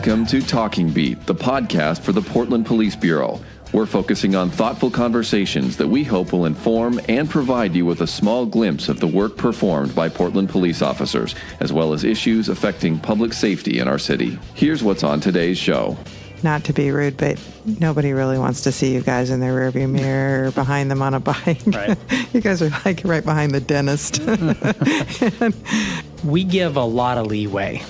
Welcome to Talking Beat, the podcast for the Portland Police Bureau. We're focusing on thoughtful conversations that we hope will inform and provide you with a small glimpse of the work performed by Portland police officers, as well as issues affecting public safety in our city. Here's what's on today's show. Not to be rude, but nobody really wants to see you guys in their rearview mirror or behind them on a bike. Right. You guys are like right behind the dentist. We give a lot of leeway.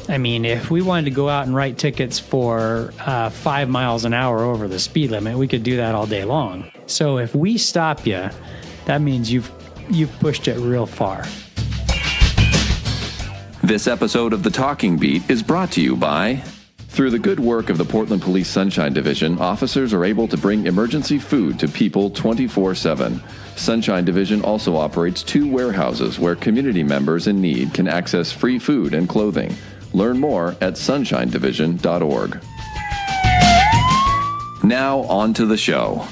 I mean, if we wanted to go out and write tickets for 5 miles an hour over the speed limit, we could do that all day long. So if we stop you, that means you've pushed it real far. This episode of The Talking Beat is brought to you by... Through the good work of the Portland Police Sunshine Division, officers are able to bring emergency food to people 24/7. Sunshine Division also operates 2 warehouses where community members in need can access free food and clothing. Learn more at sunshinedivision.org. Now on to the show.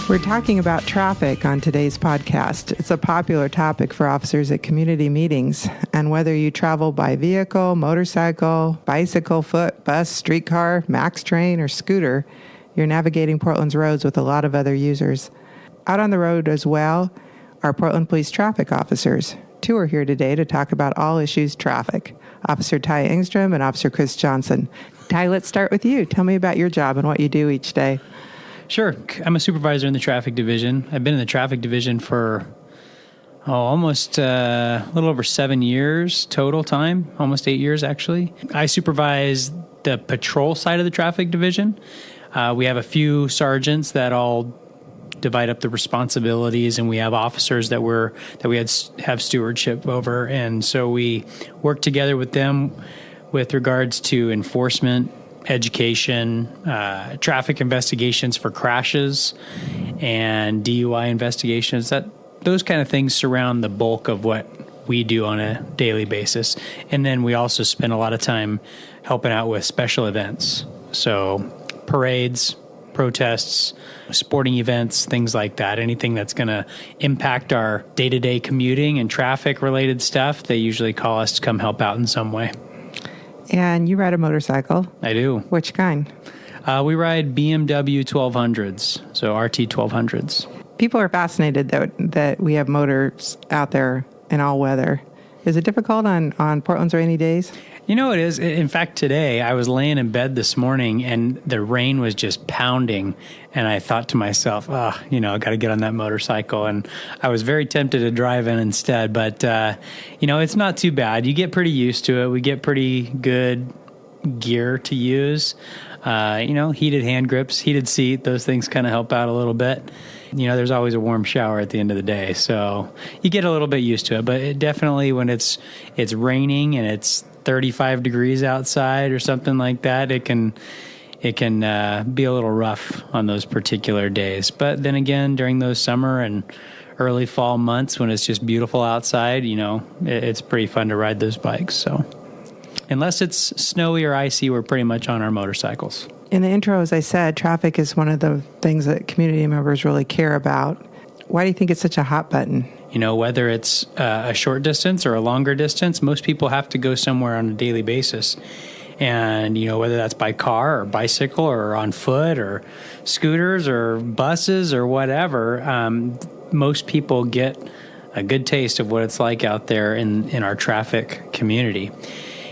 We're talking about traffic on today's podcast. It's a popular topic for officers at community meetings. And whether you travel by vehicle, motorcycle, bicycle, foot, bus, streetcar, MAX train, or scooter, you're navigating Portland's roads with a lot of other users. Out on the road as well are Portland Police traffic officers. 2 are here today to talk about all issues traffic. Officer Ty Engstrom and Officer Chris Johnson. Ty, let's start with you. Tell me about your job and what you do each day. Sure. I'm a supervisor in the traffic division. I've been in the traffic division for almost a little over 7 years total time, almost 8 years actually. I supervise the patrol side of the traffic division. We have a few sergeants that all divide up the responsibilities, and we have officers that we have stewardship over, and so we work together with them with regards to enforcement, education, traffic investigations for crashes, and DUI investigations. Those kind of things surround the bulk of what we do on a daily basis. And then we also spend a lot of time helping out with special events. So parades, protests, sporting events, things like that. Anything that's going to impact our day-to-day commuting and traffic-related stuff, they usually call us to come help out in some way. And you ride a motorcycle. I do. Which kind? We ride BMW 1200s, so RT 1200s. People are fascinated that we have motors out there in all weather. Is it difficult on Portland's rainy days? You know, it is. In fact, today I was laying in bed this morning and the rain was just pounding. And I thought to myself, I got to get on that motorcycle. And I was very tempted to drive in instead. But, it's not too bad. You get pretty used to it. We get pretty good gear to use. Heated hand grips, heated seat, those things kind of help out a little bit. There's always a warm shower at the end of the day. So you get a little bit used to it. But it definitely when it's raining and it's 35 degrees outside or something like that, it can be a little rough on those particular days. But then again, during those summer and early fall months when it's just beautiful outside, it's pretty fun to ride those bikes. So unless it's snowy or icy, we're pretty much on our motorcycles. In the intro, as I said, traffic is one of the things that community members really care about. Why do you think it's such a hot button? Whether it's a short distance or a longer distance, most people have to go somewhere on a daily basis. And, whether that's by car or bicycle or on foot or scooters or buses or whatever, most people get a good taste of what it's like out there in our traffic community.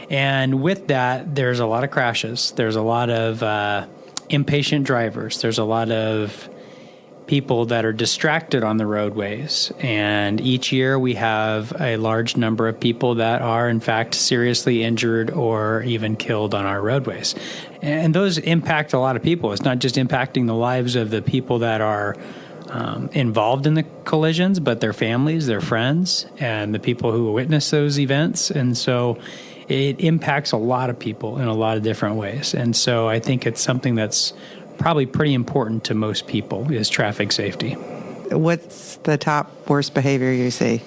And with that, there's a lot of crashes. There's a lot of impatient drivers. There's a lot of people that are distracted on the roadways. And each year we have a large number of people that are, in fact, seriously injured or even killed on our roadways. And those impact a lot of people. It's not just impacting the lives of the people that are involved in the collisions, but their families, their friends, and the people who witness those events. And so it impacts a lot of people in a lot of different ways. And so I think it's something that's probably pretty important to most people is traffic safety. What's the top worst behavior you see?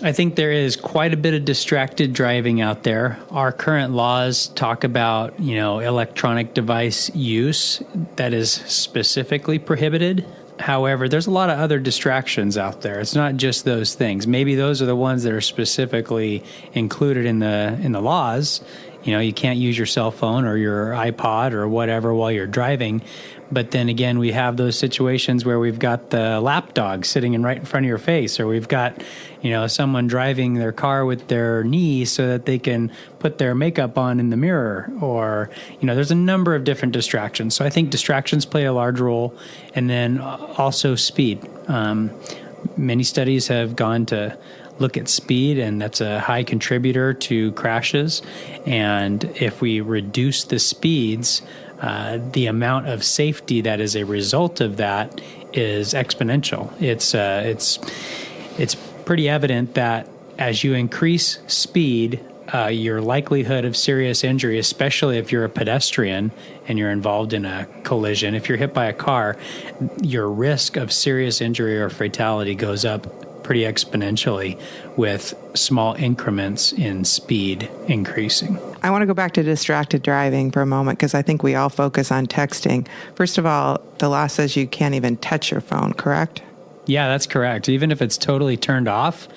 I think there is quite a bit of distracted driving out there. Our current laws talk about, electronic device use that is specifically prohibited. However, there's a lot of other distractions out there. It's not just those things. Maybe those are the ones that are specifically included in the laws. You can't use your cell phone or your iPod or whatever while you're driving. But then again, we have those situations where we've got the lap dog sitting right in front of your face, or we've got, someone driving their car with their knee so that they can put their makeup on in the mirror, or, there's a number of different distractions. So I think distractions play a large role. And then also speed. Many studies have gone to look at speed, and that's a high contributor to crashes. And if we reduce the speeds, the amount of safety that is a result of that is exponential. It's pretty evident that as you increase speed, your likelihood of serious injury, especially if you're a pedestrian and you're involved in a collision, if you're hit by a car, your risk of serious injury or fatality goes up pretty exponentially with small increments in speed increasing. I want to go back to distracted driving for a moment because I think we all focus on texting. First of all, the law says you can't even touch your phone, correct? Yeah, that's correct. Even if it's totally turned off,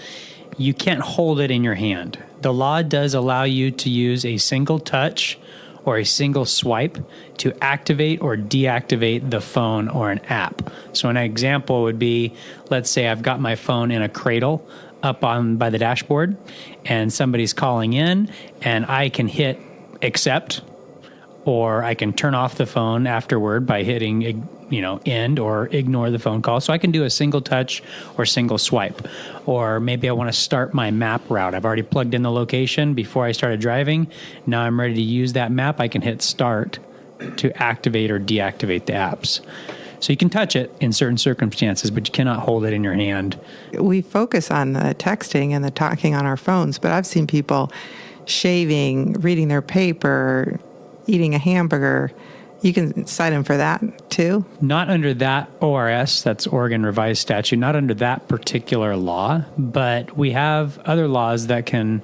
you can't hold it in your hand. The law does allow you to use a single touch or a single swipe to activate or deactivate the phone or an app. So an example would be, let's say I've got my phone in a cradle up by the dashboard, and somebody's calling in, and I can hit accept, or I can turn off the phone afterward by hitting end or ignore the phone call. So I can do a single touch or single swipe. Or maybe I want to start my map route. I've already plugged in the location before I started driving. Now I'm ready to use that map. I can hit start to activate or deactivate the apps. So you can touch it in certain circumstances, but you cannot hold it in your hand. We focus on the texting and the talking on our phones, but I've seen people shaving, reading their paper, eating a hamburger. You can cite them for that too? Not under that ORS, that's Oregon Revised Statute, not under that particular law, but we have other laws that can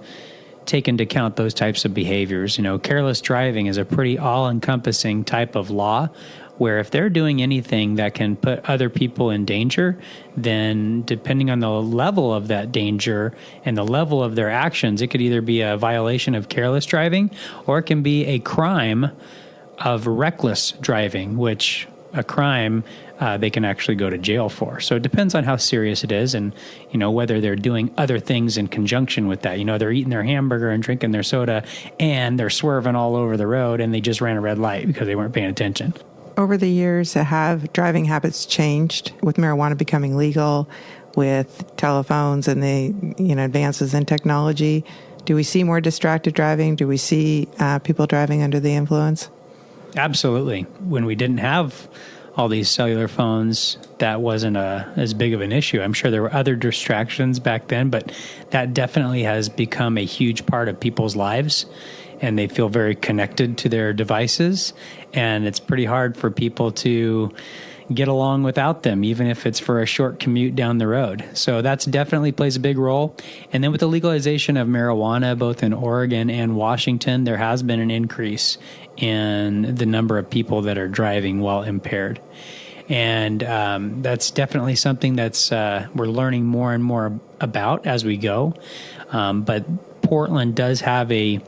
take into account those types of behaviors. Careless driving is a pretty all-encompassing type of law where if they're doing anything that can put other people in danger, then depending on the level of that danger and the level of their actions, it could either be a violation of careless driving or it can be a crime of reckless driving, which a crime they can actually go to jail for. So it depends on how serious it is and, whether they're doing other things in conjunction with that. They're eating their hamburger and drinking their soda and they're swerving all over the road and they just ran a red light because they weren't paying attention. Over the years, have driving habits changed with marijuana becoming legal, with telephones and the advances in technology? Do we see more distracted driving? Do we see people driving under the influence? Absolutely. When we didn't have all these cellular phones, that wasn't as big of an issue. I'm sure there were other distractions back then, but that definitely has become a huge part of people's lives, and they feel very connected to their devices, and it's pretty hard for people to get along without them, even if it's for a short commute down the road. So that's definitely plays a big role. And then with the legalization of marijuana, both in Oregon and Washington, there has been an increase in the number of people that are driving while impaired. And that's definitely something that's we're learning more and more about as we go. But Portland does have a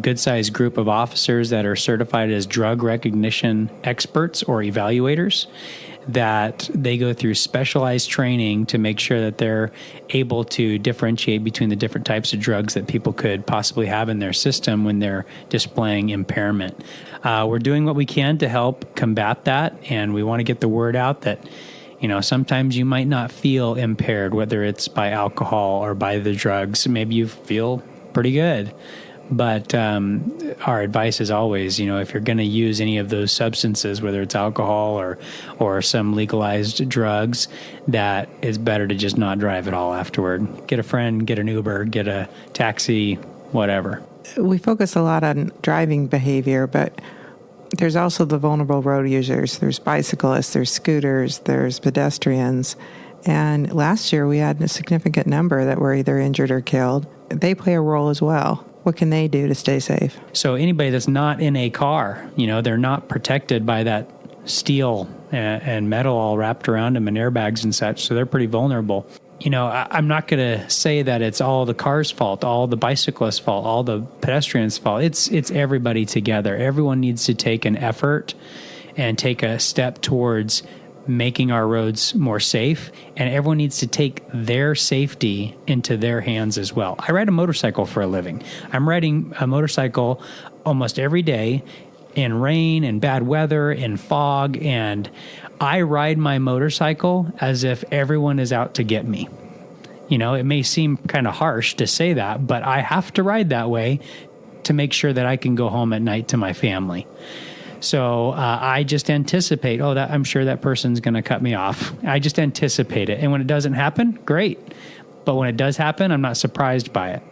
good-sized group of officers that are certified as drug recognition experts or evaluators, that they go through specialized training to make sure that they're able to differentiate between the different types of drugs that people could possibly have in their system when they're displaying impairment. We're doing what we can to help combat that, and we want to get the word out that sometimes you might not feel impaired, whether it's by alcohol or by the drugs. Maybe you feel pretty good. But our advice is always, if you're going to use any of those substances, whether it's alcohol or some legalized drugs, that it's better to just not drive at all afterward. Get a friend, get an Uber, get a taxi, whatever. We focus a lot on driving behavior, but there's also the vulnerable road users. There's bicyclists, there's scooters, there's pedestrians. And last year we had a significant number that were either injured or killed. They play a role as well. What can they do to stay safe? So anybody that's not in a car, they're not protected by that steel and metal all wrapped around them and airbags and such. So they're pretty vulnerable. I'm not going to say that it's all the car's fault, all the bicyclists' fault, all the pedestrians' fault. It's everybody together. Everyone needs to take an effort and take a step towards making our roads more safe, and everyone needs to take their safety into their hands as well. I ride a motorcycle for a living. I'm riding a motorcycle almost every day in rain and bad weather and fog, and I ride my motorcycle as if everyone is out to get me. It may seem kind of harsh to say that, but I have to ride that way to make sure that I can go home at night to my family. So I just anticipate, I'm sure that person's going to cut me off. I just anticipate it. And when it doesn't happen, great. But when it does happen, I'm not surprised by it.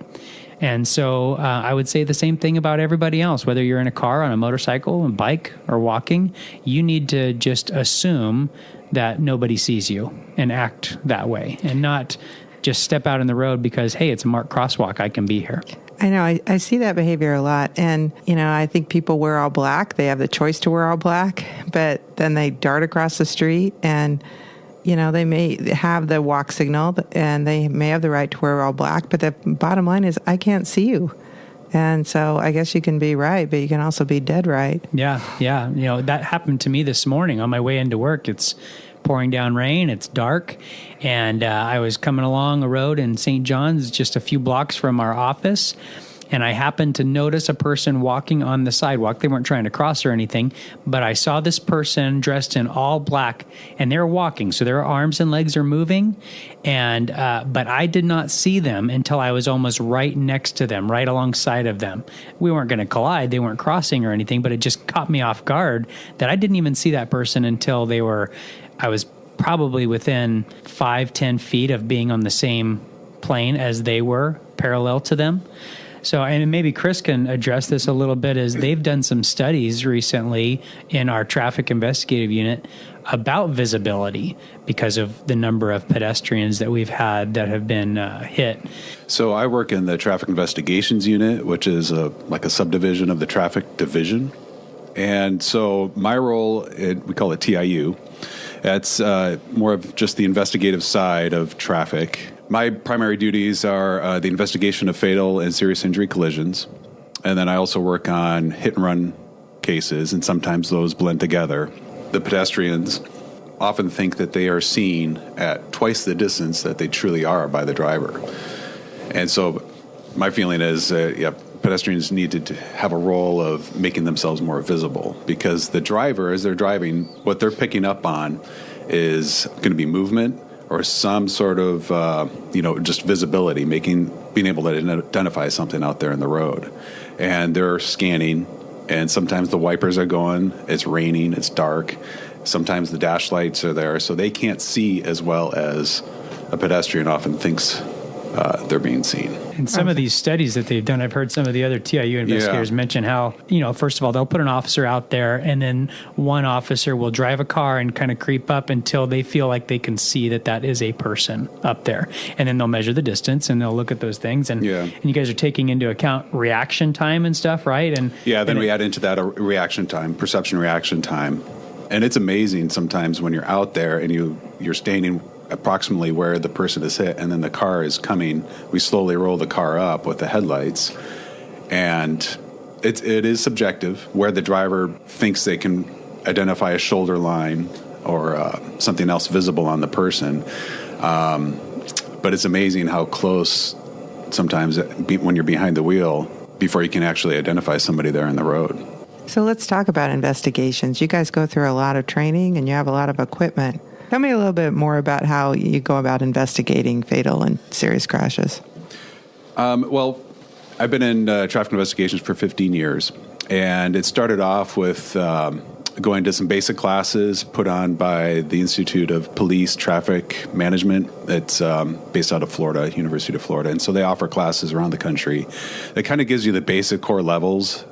And so I would say the same thing about everybody else, whether you're in a car, on a motorcycle, a bike, or walking. You need to just assume that nobody sees you and act that way, and not just step out in the road because, hey, it's a marked crosswalk, I can be here. I know. I see that behavior a lot. And, I think people wear all black. They have the choice to wear all black, but then they dart across the street and, they may have the walk signal and they may have the right to wear all black. But the bottom line is I can't see you. And so I guess you can be right, but you can also be dead right. Yeah. That happened to me this morning on my way into work. It's pouring down rain. It's dark. And I was coming along a road in St. John's, just a few blocks from our office. And I happened to notice a person walking on the sidewalk. They weren't trying to cross or anything, but I saw this person dressed in all black, and they're walking. So their arms and legs are moving. And but I did not see them until I was almost right next to them, right alongside of them. We weren't going to collide. They weren't crossing or anything, but it just caught me off guard that I didn't even see that person until I was probably within 5-10 feet of being on the same plane as they were, parallel to them. So, and maybe Chris can address this a little bit, as they've done some studies recently in our traffic investigative unit about visibility because of the number of pedestrians that we've had that have been hit. So I work in the traffic investigations unit, which is like a subdivision of the traffic division. And so my role, we call it TIU. That's more of just the investigative side of traffic. My primary duties are the investigation of fatal and serious injury collisions. And then I also work on hit and run cases, and sometimes those blend together. The pedestrians often think that they are seen at twice the distance that they truly are by the driver. And so my feeling is, pedestrians need to have a role of making themselves more visible, because the driver, as they're driving, what they're picking up on is going to be movement or some sort of, just visibility, being able to identify something out there in the road. And they're scanning, and sometimes the wipers are going, it's raining, it's dark. Sometimes the dash lights are there, so they can't see as well as a pedestrian often thinks they're being seen. And some of these studies that they've done, I've heard some of the other TIU investigators mention how, first of all, they'll put an officer out there, and then one officer will drive a car and kind of creep up until they feel like they can see that is a person up there. And then they'll measure the distance and they'll look at those things. And you guys are taking into account reaction time and stuff, right? And then we add into that a reaction time, perception reaction time. And it's amazing sometimes when you're out there and you're standing approximately where the person is hit, and then the car is coming. We slowly roll the car up with the headlights, and it is subjective where the driver thinks they can identify a shoulder line or something else visible on the person. But it's amazing how close sometimes when you're behind the wheel before you can actually identify somebody there in the road. So let's talk about investigations. You guys go through a lot of training and you have a lot of equipment. Tell me a little bit more about how you go about investigating fatal and serious crashes. Well, I've been in traffic investigations for 15 years, and it started off with going to some basic classes put on by the Institute of Police Traffic Management. It's based out of Florida, University of Florida, and so they offer classes around the country. It kind of gives you the basic core levels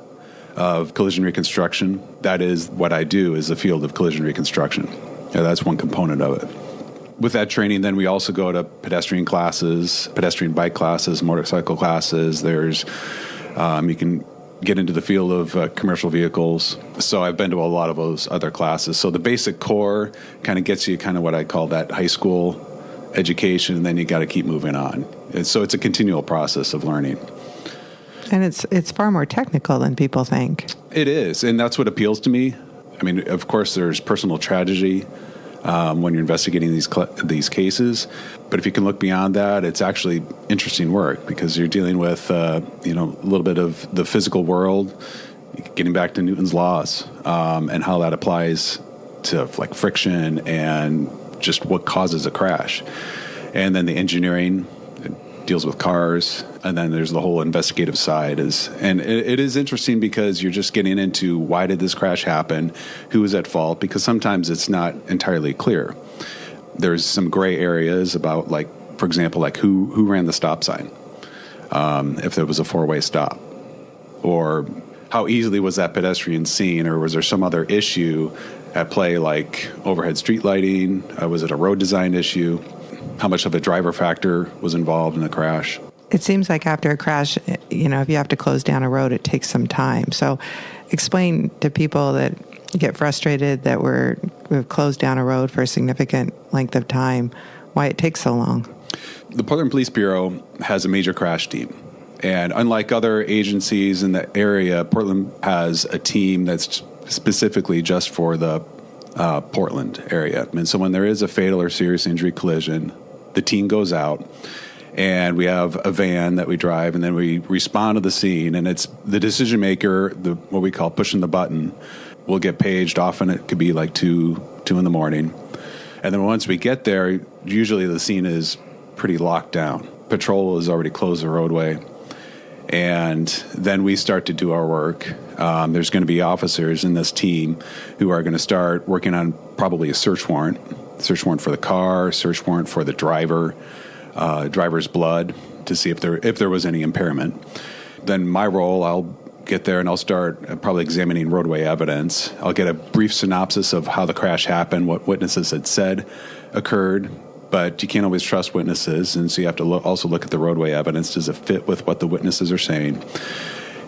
of collision reconstruction. That is what I do, is the field of collision reconstruction. That's one component of it. With that training, then we also go to pedestrian classes, pedestrian bike classes, motorcycle classes. There's you can get into the field of commercial vehicles. So I've been to a lot of those other classes. So the basic core kind of gets you kind of what I call that high school education, and then you got to keep moving on. And so it's a continual process of learning. And it's far more technical than people think. It is, and that's what appeals to me. I mean, of course, there's personal tragedy when you're investigating these cases, but if you can look beyond that, it's actually interesting work because you're dealing with a little bit of the physical world, getting back to Newton's laws and how that applies to like friction and just what causes a crash, and then the engineering. Deals with cars, and then there's the whole investigative side. It is interesting because you're just getting into why did this crash happen, who is at fault, because sometimes it's not entirely clear. There's some gray areas about, like, for example, like who ran the stop sign, if there was a four-way stop, or how easily was that pedestrian seen, or was there some other issue at play, like overhead street lighting, was it a road design issue? How much of a driver factor was involved in the crash? It seems like after a crash, if you have to close down a road, it takes some time. So explain to people that get frustrated that we've closed down a road for a significant length of time, why it takes so long. The Portland Police Bureau has a major crash team. And unlike other agencies in the area, Portland has a team that's specifically just for the Portland area. And so when there is a fatal or serious injury collision, the team goes out and we have a van that we drive, and then we respond to the scene, and it's the decision maker, what we call pushing the button, will get paged. Often it could be like 2 in the morning. And then once we get there, usually the scene is pretty locked down. Patrol has already closed the roadway. And then we start to do our work. There's going to be officers in this team who are going to start working on probably a search warrant for the car, search warrant for the driver's blood, to see if there was any impairment. Then my role, I'll get there and I'll start probably examining roadway evidence. I'll get a brief synopsis of how the crash happened, what witnesses had said occurred. But you can't always trust witnesses, and so you have to also look at the roadway evidence. Does it fit with what the witnesses are saying?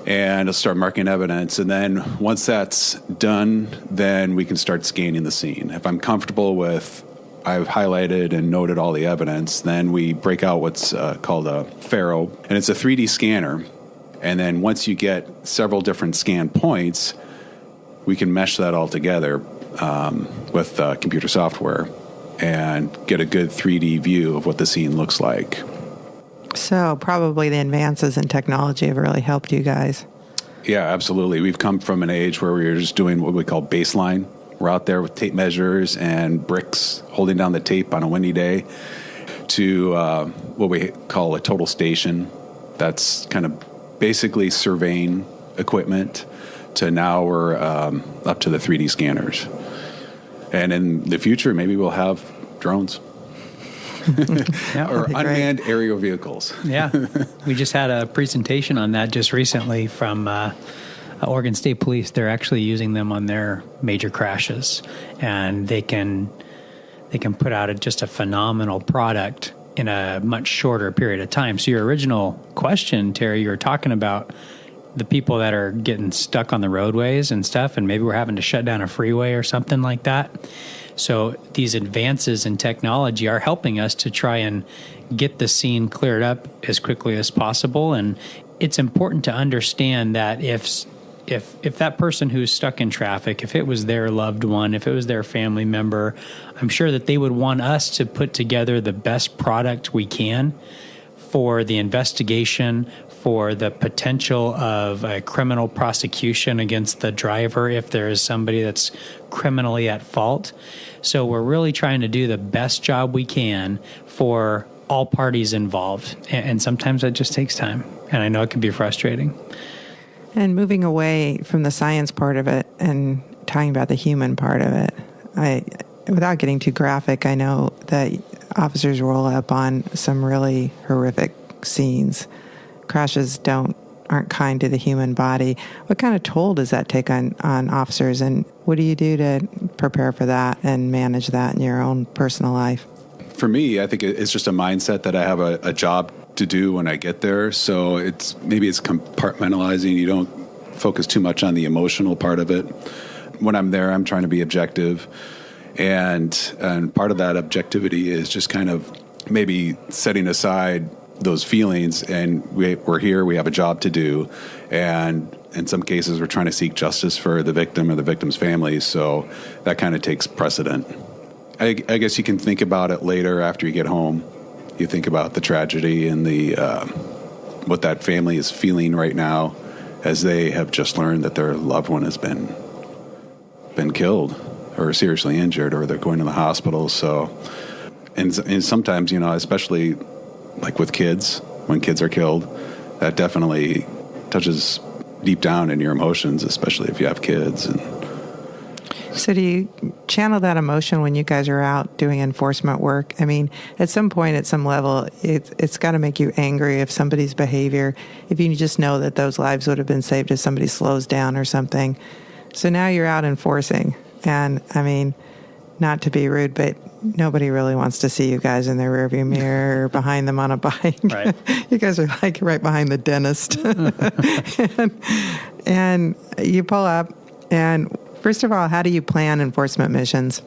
And I'll start marking evidence, and then once that's done, then we can start scanning the scene. If I'm comfortable with, I've highlighted and noted all the evidence, then we break out what's called a FARO, and it's a 3D scanner. And then once you get several different scan points, we can mesh that all together with computer software and get a good 3D view of what the scene looks like. So probably the advances in technology have really helped you guys. Yeah, absolutely. We've come from an age where we were just doing what we call baseline. We're out there with tape measures and bricks holding down the tape on a windy day, to what we call a total station. That's kind of basically surveying equipment, to now we're up to the 3D scanners. And in the future, maybe we'll have drones. Or unmanned aerial vehicles. Yeah. We just had a presentation on that just recently from Oregon State Police. They're actually using them on their major crashes, and they can put out just a phenomenal product in a much shorter period of time. So your original question, Terry, you were talking about the people that are getting stuck on the roadways and stuff, and maybe we're having to shut down a freeway or something like that. So these advances in technology are helping us to try and get the scene cleared up as quickly as possible. And it's important to understand that if that person who's stuck in traffic, if it was their loved one, if it was their family member, I'm sure that they would want us to put together the best product we can for the investigation, for the potential of a criminal prosecution against the driver if there is somebody that's criminally at fault. So we're really trying to do the best job we can for all parties involved. And sometimes that just takes time. And I know it can be frustrating. And moving away from the science part of it and talking about the human part of it, without getting too graphic, I know that officers roll up on some really horrific scenes. Crashes aren't kind to the human body. What kind of toll does that take on officers, and what do you do to prepare for that and manage that in your own personal life? For me, I think it's just a mindset that I have a job to do when I get there. So maybe it's compartmentalizing. You don't focus too much on the emotional part of it. When I'm there, I'm trying to be objective. And part of that objectivity is just kind of maybe setting aside those feelings, and we're here, we have a job to do, and in some cases we're trying to seek justice for the victim or the victim's family, so that kind of takes precedent. I guess you can think about it later after you get home. You think about the tragedy and the what that family is feeling right now as they have just learned that their loved one has been killed or seriously injured, or they're going to the hospital. So, and sometimes, especially like with kids, when kids are killed, that definitely touches deep down in your emotions, especially if you have kids. So do you channel that emotion when you guys are out doing enforcement work? I mean, at some point, at some level, it's got to make you angry if somebody's behavior, if you just know that those lives would have been saved if somebody slows down or something. So now you're out enforcing. And I mean, not to be rude, but nobody really wants to see you guys in their rearview mirror or behind them on a bike. Right. You guys are like right behind the dentist. and you pull up, and first of all, how do you plan enforcement missions?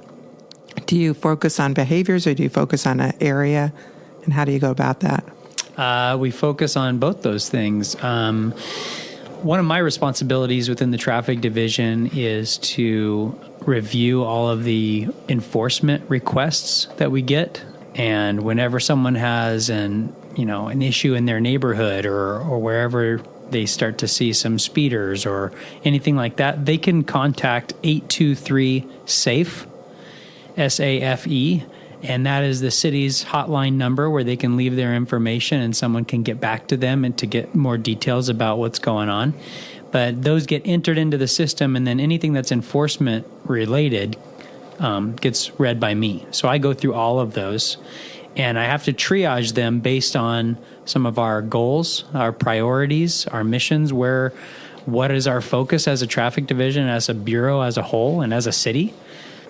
Do you focus on behaviors, or do you focus on an area? And how do you go about that? We focus on both those things. One of my responsibilities within the traffic division is to review all of the enforcement requests that we get. And whenever someone has an issue in their neighborhood or wherever they start to see some speeders or anything like that, they can contact 823-SAFE, SAFE, and that is the city's hotline number where they can leave their information and someone can get back to them and to get more details about what's going on. But those get entered into the system, and then anything that's enforcement related gets read by me. So I go through all of those, and I have to triage them based on some of our goals, our priorities, our missions, what is our focus as a traffic division, as a bureau as a whole, and as a city.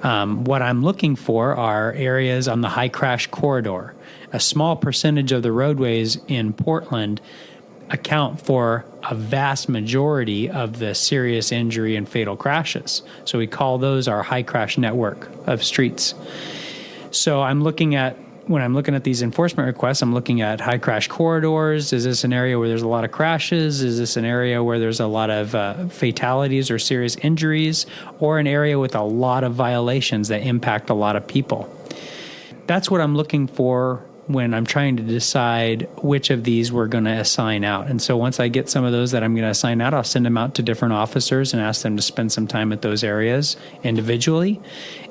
What I'm looking for are areas on the high crash corridor. A small percentage of the roadways in Portland account for a vast majority of the serious injury and fatal crashes. So we call those our high crash network of streets. So when I'm looking at these enforcement requests, I'm looking at high crash corridors. Is this an area where there's a lot of crashes? Is this an area where there's a lot of fatalities or serious injuries, or an area with a lot of violations that impact a lot of people? That's what I'm looking for when I'm trying to decide which of these we're going to assign out. And so once I get some of those that I'm going to assign out, I'll send them out to different officers and ask them to spend some time at those areas individually.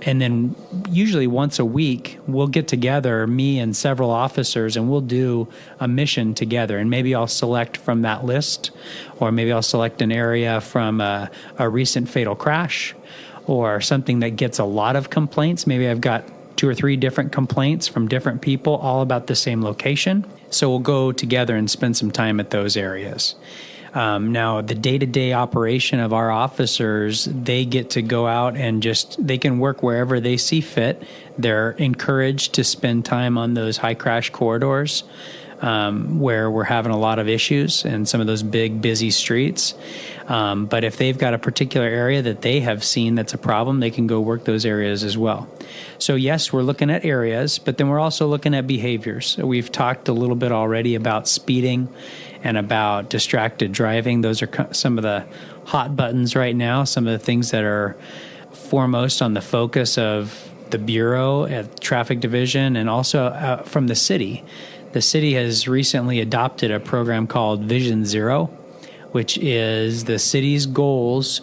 And then usually once a week, we'll get together, me and several officers, and we'll do a mission together. And maybe I'll select from that list, or maybe I'll select an area from a recent fatal crash or something that gets a lot of complaints. Maybe I've got 2 or 3 different complaints from different people, all about the same location. So we'll go together and spend some time at those areas. Now, the day-to-day operation of our officers, they get to go out and they can work wherever they see fit. They're encouraged to spend time on those high crash corridors where we're having a lot of issues and some of those big, busy streets. But if they've got a particular area that they have seen that's a problem, they can go work those areas as well. So yes, we're looking at areas, but then we're also looking at behaviors. We've talked a little bit already about speeding and about distracted driving. Those are some of the hot buttons right now, some of the things that are foremost on the focus of the Bureau at Traffic Division and also from the city. The city has recently adopted a program called Vision Zero, which is the city's goals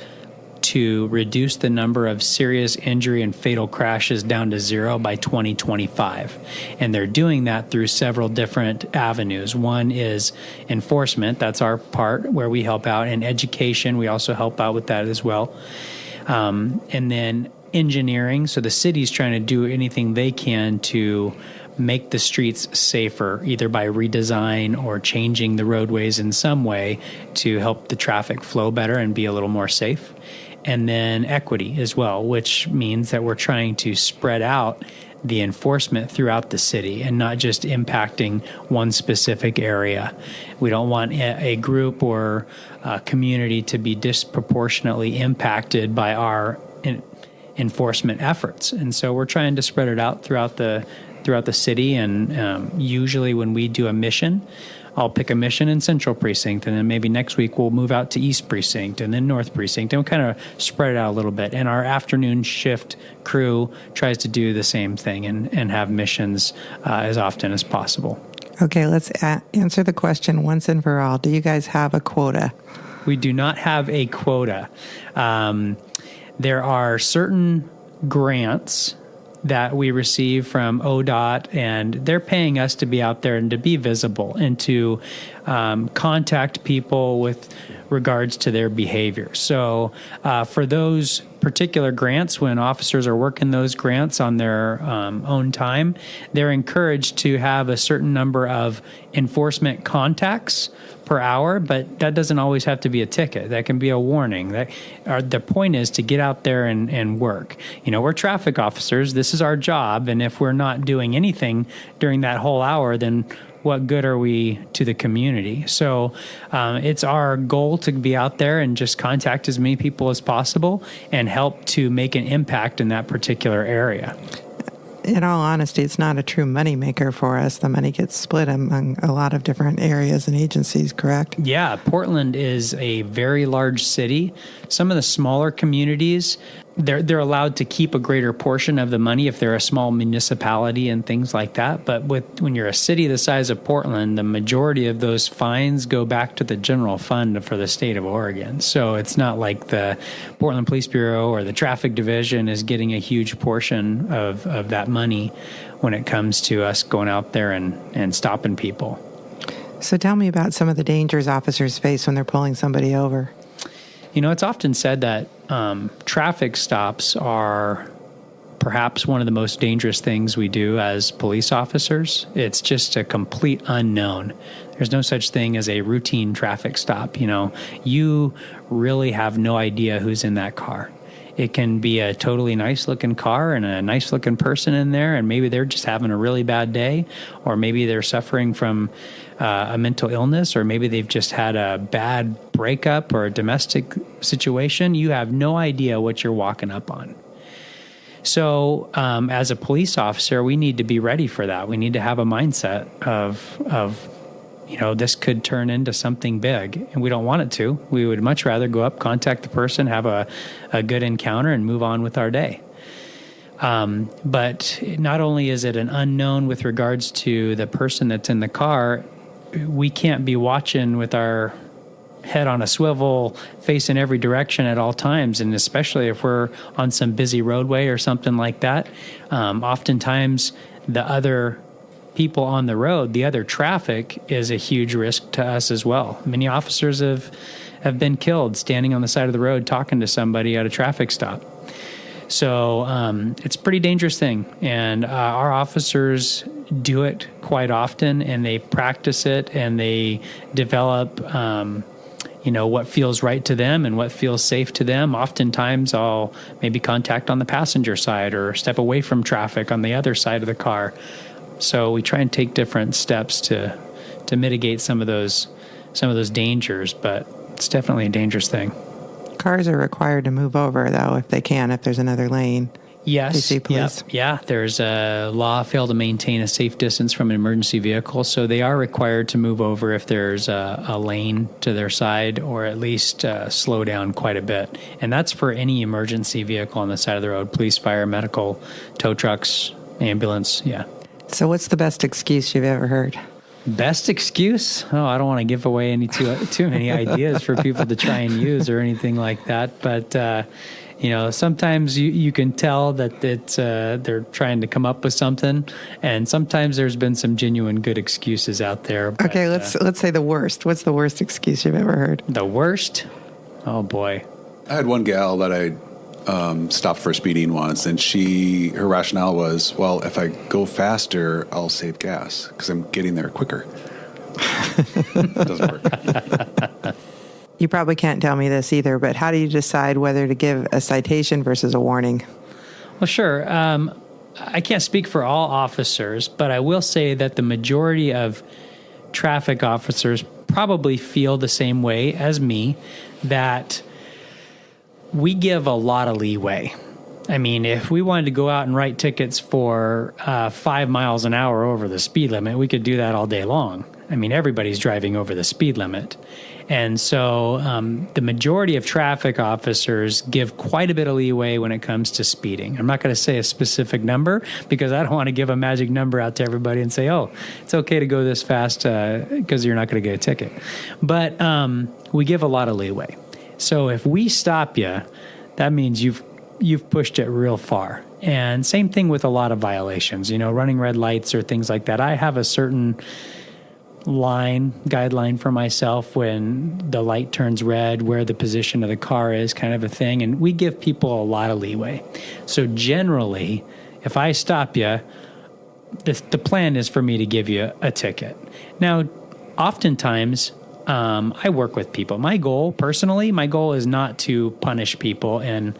to reduce the number of serious injury and fatal crashes down to 0 by 2025. And they're doing that through several different avenues. One is enforcement. That's our part where we help out. And education, we also help out with that as well. And then engineering. So the city's trying to do anything they can to make the streets safer, either by redesign or changing the roadways in some way to help the traffic flow better and be a little more safe. And then equity as well, which means that we're trying to spread out the enforcement throughout the city and not just impacting one specific area. We don't want a group or a community to be disproportionately impacted by our enforcement efforts. And so we're trying to spread it out throughout the city. And usually when we do a mission, I'll pick a mission in Central Precinct, and then maybe next week we'll move out to East Precinct and then North Precinct, and we'll kind of spread it out a little bit. And our afternoon shift crew tries to do the same thing and have missions as often as possible. Okay, let's answer the question once and for all. Do you guys have a quota? We do not have a quota. There are certain grants that we receive from ODOT, and they're paying us to be out there and to be visible and to contact people with regards to their behavior. So for those particular grants, when officers are working those grants on their own time, they're encouraged to have a certain number of enforcement contacts per hour, but that doesn't always have to be a ticket. That can be a warning. The point is to get out there and work. We're traffic officers. This is our job, and if we're not doing anything during that whole hour, then what good are we to the community? So it's our goal to be out there and just contact as many people as possible and help to make an impact in that particular area. In all honesty, it's not a true moneymaker for us. The money gets split among a lot of different areas and agencies, correct? Yeah, Portland is a very large city. Some of the smaller communities, they're allowed to keep a greater portion of the money if they're a small municipality and things like that. But when you're a city the size of Portland, the majority of those fines go back to the general fund for the state of Oregon. So it's not like the Portland Police Bureau or the Traffic Division is getting a huge portion of that money when it comes to us going out there and stopping people. So tell me about some of the dangers officers face when they're pulling somebody over. It's often said that traffic stops are perhaps one of the most dangerous things we do as police officers. It's just a complete unknown. There's no such thing as a routine traffic stop. You really have no idea who's in that car. It can be a totally nice-looking car and a nice-looking person in there, and maybe they're just having a really bad day, or maybe they're suffering from a mental illness, or maybe they've just had a bad breakup or a domestic situation. You have no idea what you're walking up on. So as a police officer, we need to be ready for that. We need to have a mindset of this could turn into something big, and we don't want it to. We would much rather go up, contact the person, have a good encounter, and move on with our day. But not only is it an unknown with regards to the person that's in the car, we can't be watching with our head on a swivel facing every direction at all times, and especially if we're on some busy roadway or something like that. Oftentimes, the other people on the road, the other traffic, is a huge risk to us as well. Many officers have been killed standing on the side of the road talking to somebody at a traffic stop. So it's a pretty dangerous thing, and our officers do it quite often, and they practice it, and they develop what feels right to them and what feels safe to them. Oftentimes I'll maybe contact on the passenger side or step away from traffic on the other side of the car. So we try and take different steps to mitigate some of those dangers, but it's definitely a dangerous thing. Cars are required to move over, though, if they can, if there's another lane. Yes. DC police. Yeah. There's a law, fail to maintain a safe distance from an emergency vehicle. So they are required to move over if there's a lane to their side, or at least slow down quite a bit. And that's for any emergency vehicle on the side of the road: police, fire, medical, tow trucks, ambulance. Yeah. So what's the best excuse you've ever heard? Best excuse? Oh, I don't want to give away any too many ideas for people to try and use or anything like that. But sometimes you can tell that it's they're trying to come up with something, and sometimes there's been some genuine good excuses out there. But, okay, let's say the worst. What's the worst excuse you've ever heard? The worst? Oh boy. I had one gal that I stopped for speeding once, and her rationale was, well, if I go faster, I'll save gas because I'm getting there quicker. It doesn't work. You probably can't tell me this either, but how do you decide whether to give a citation versus a warning? Well, sure. I can't speak for all officers, but I will say that the majority of traffic officers probably feel the same way as me, that we give a lot of leeway. I mean, if we wanted to go out and write tickets for 5 miles an hour over the speed limit, we could do that all day long. I mean, everybody's driving over the speed limit. And so the majority of traffic officers give quite a bit of leeway when it comes to speeding. I'm not going to say a specific number because I don't want to give a magic number out to everybody and say, oh, it's okay to go this fast because you're not going to get a ticket. But we give a lot of leeway. So if we stop you, that means you've pushed it real far. And same thing with a lot of violations, running red lights or things like that. I have a certain guideline for myself when the light turns red, where the position of the car is, kind of a thing. And we give people a lot of leeway. So generally, if I stop you, the plan is for me to give you a ticket. Now, oftentimes, I work with people. My goal is not to punish people and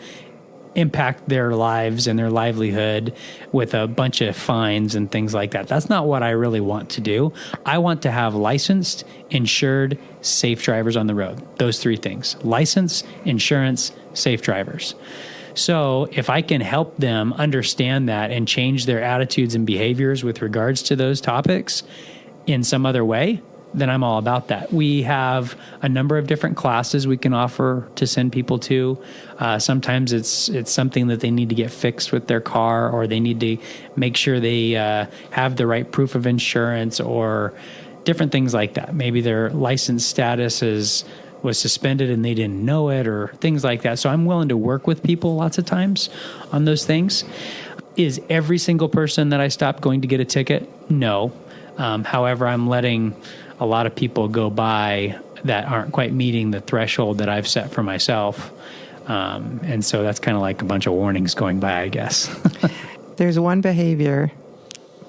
impact their lives and their livelihood with a bunch of fines and things like that. That's not what I really want to do. I want to have licensed, insured, safe drivers on the road. Those three things: license, insurance, safe drivers. So if I can help them understand that and change their attitudes and behaviors with regards to those topics in some other way, then I'm all about that. We have a number of different classes we can offer to send people to. Sometimes it's something that they need to get fixed with their car, or they need to make sure they have the right proof of insurance, or different things like that. Maybe their license status was suspended and they didn't know it, or things like that. So I'm willing to work with people lots of times on those things. Is every single person that I stop going to get a ticket? No. However, I'm letting a lot of people go by that aren't quite meeting the threshold that I've set for myself. And so that's kind of like a bunch of warnings going by, I guess. There's one behavior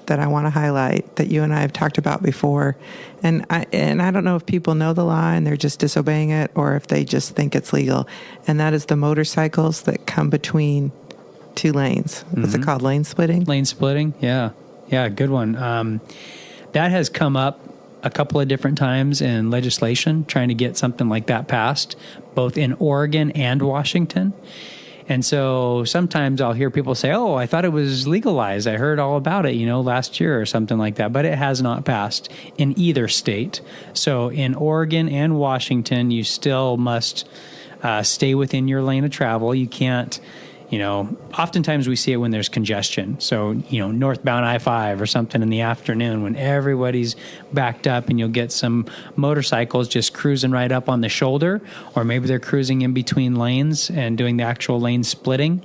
that I want to highlight that you and I have talked about before. And I don't know if people know the law and they're just disobeying it, or if they just think it's legal. And that is the motorcycles that come between two lanes. What's it called? Lane splitting? Lane splitting. Yeah. Yeah. Good one. That has come up a couple of different times in legislation, trying to get something like that passed, both in Oregon and Washington. And so sometimes I'll hear people say, oh, I thought it was legalized. I heard all about it, last year or something like that. But it has not passed in either state. So in Oregon and Washington, you still must stay within your lane of travel. You can't, oftentimes we see it when there's congestion. So, northbound I-5 or something in the afternoon when everybody's backed up, and you'll get some motorcycles just cruising right up on the shoulder, or maybe they're cruising in between lanes and doing the actual lane splitting.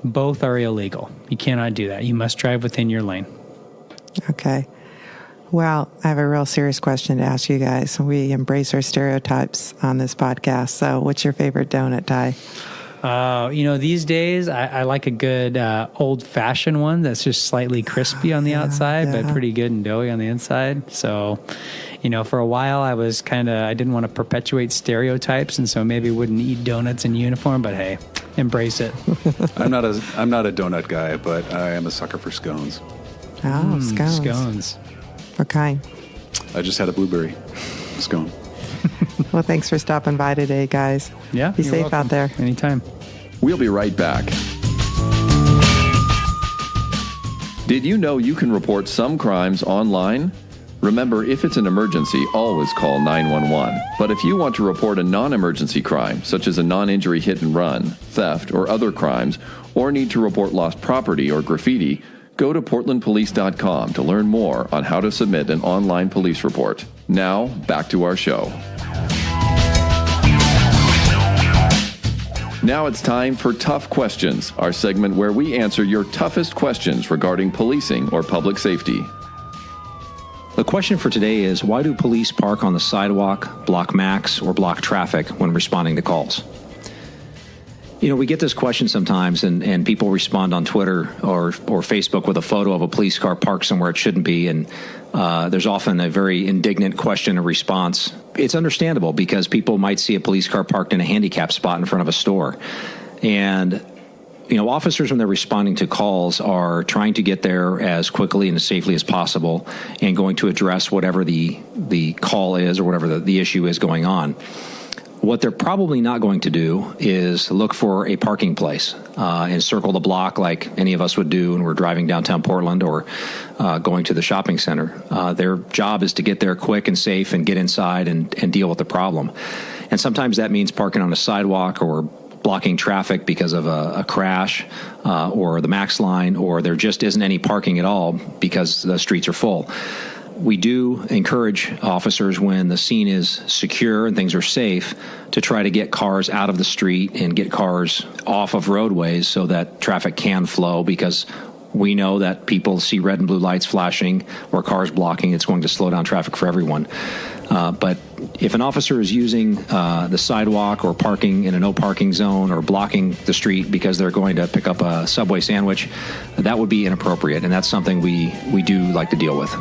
Both are illegal. You cannot do that. You must drive within your lane. Okay. Well, I have a real serious question to ask you guys. We embrace our stereotypes on this podcast. So what's your favorite donut, Ty? These days I like a good old-fashioned one that's just slightly crispy on the outside, but pretty good and doughy on the inside. So, for a while I didn't want to perpetuate stereotypes, and so maybe wouldn't eat donuts in uniform, but hey, embrace it. I'm not a donut guy, but I am a sucker for scones. Oh, scones. Scones. What kind? I just had a blueberry scone. Well, thanks for stopping by today, guys. Yeah. Be safe out there. Anytime. We'll be right back. Did you know you can report some crimes online? Remember, if it's an emergency, always call 911. But if you want to report a non-emergency crime, such as a non-injury hit and run, theft, or other crimes, or need to report lost property or graffiti, go to portlandpolice.com to learn more on how to submit an online police report. Now, back to our show. Now it's time for Tough Questions, our segment where we answer your toughest questions regarding policing or public safety. The question for today is, why do police park on the sidewalk, block max, or block traffic when responding to calls? We get this question sometimes, and people respond on Twitter or Facebook with a photo of a police car parked somewhere it shouldn't be, and there's often a very indignant question and response. It's understandable because people might see a police car parked in a handicap spot in front of a store. And officers, when they're responding to calls, are trying to get there as quickly and as safely as possible and going to address whatever the call is or whatever the issue is going on. What they're probably not going to do is look for a parking place and circle the block like any of us would do when we're driving downtown Portland or going to the shopping center. Their job is to get there quick and safe and get inside and deal with the problem. And sometimes that means parking on a sidewalk or blocking traffic because of a crash or the MAX line, or there just isn't any parking at all because the streets are full. We do encourage officers, when the scene is secure and things are safe, to try to get cars out of the street and get cars off of roadways so that traffic can flow, because we know that people see red and blue lights flashing or cars blocking. It's going to slow down traffic for everyone. But if an officer is using the sidewalk or parking in a no parking zone or blocking the street because they're going to pick up a Subway sandwich, that would be inappropriate, and that's something we do like to deal with.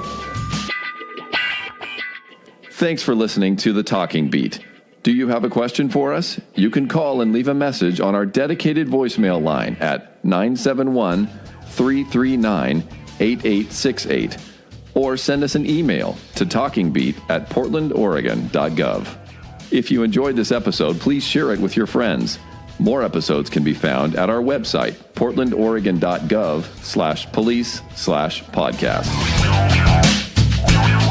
Thanks for listening to The Talking Beat. Do you have a question for us? You can call and leave a message on our dedicated voicemail line at 971-339-8868, or send us an email to talkingbeat@portlandoregon.gov. If you enjoyed this episode, please share it with your friends. More episodes can be found at our website, portlandoregon.gov/police/podcast.